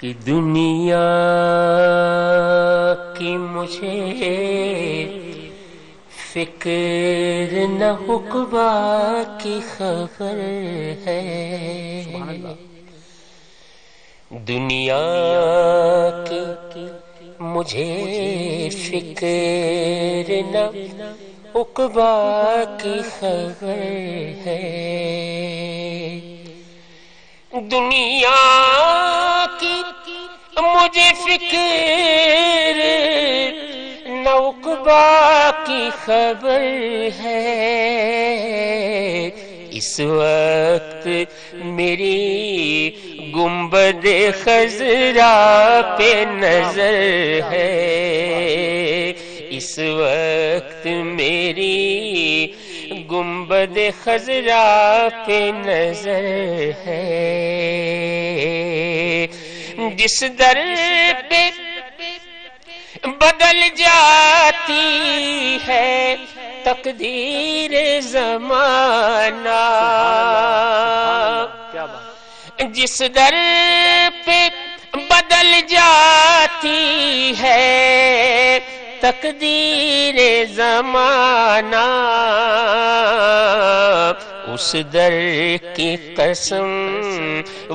کہ دنیا کی مجھے فکر نہ عقبا کی خبر ہے، دنیا کی مجھے فکر نہ عقبا کی خبر ہے، دنیا کی مجھے فکر نہ عقبا کی خبر ہے، اس وقت میری گنبد خضرا پہ نظر ہے، اس وقت میری گنبد خضرا پہ نظر ہے، جس در پہ بدل جاتی ہے تقدیر زمانہ، جس در پہ بدل جاتی ہے تقدیر زمانہ، اس در کی قسم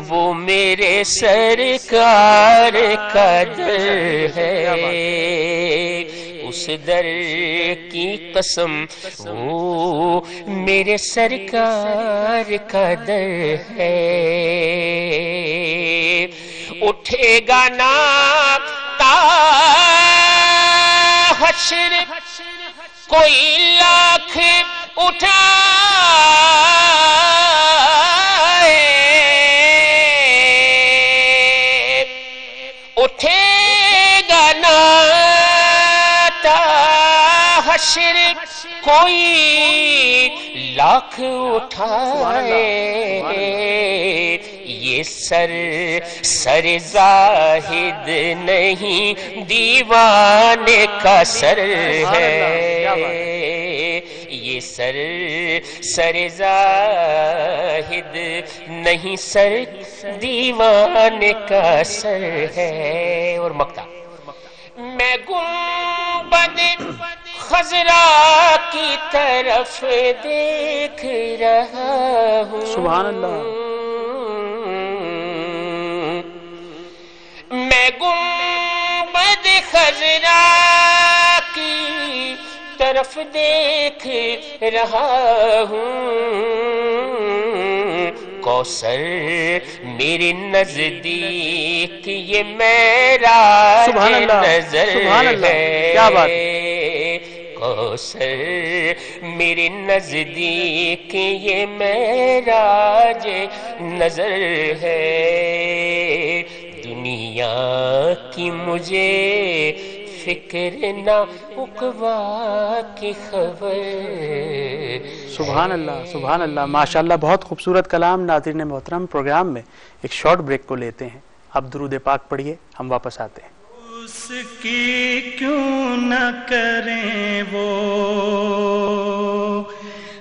وہ میرے سرکار کا در ہے، اس در کی قسم وہ میرے سرکار کا در ہے، اٹھے گا نا تا حشر کوئی لاکھ اٹھائے، اٹھے گا نا تا حشر کوئی لاکھ اٹھائے، یہ سر زاہد نہیں دیوانے کا سر ہے، یہ سر زاہد نہیں سر دیوانے کا سر ہے، اور مقطع میں گنبد خضرا کی طرف دیکھ رہا ہوں، سبحان اللہ، میں گنبد خضرا کی طرف دیکھ رہا ہوں، کوثر میرے نزدیک یہ معراج نظر ہے، کیا بات، کوثر میرے نزدیک یہ معراج نظر ہے، دنیا کی مجھے فکر نہ عقبا کی خبر۔ سبحان اللہ، سبحان اللہ، ماشاءاللہ، بہت خوبصورت کلام۔ ناظرین محترم، پروگرام میں ایک شارٹ بریک کو لیتے ہیں، آپ درود پاک پڑھیے، ہم واپس آتے ہیں۔ اس کی کیوں نہ کریں وہ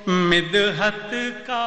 مدحت کا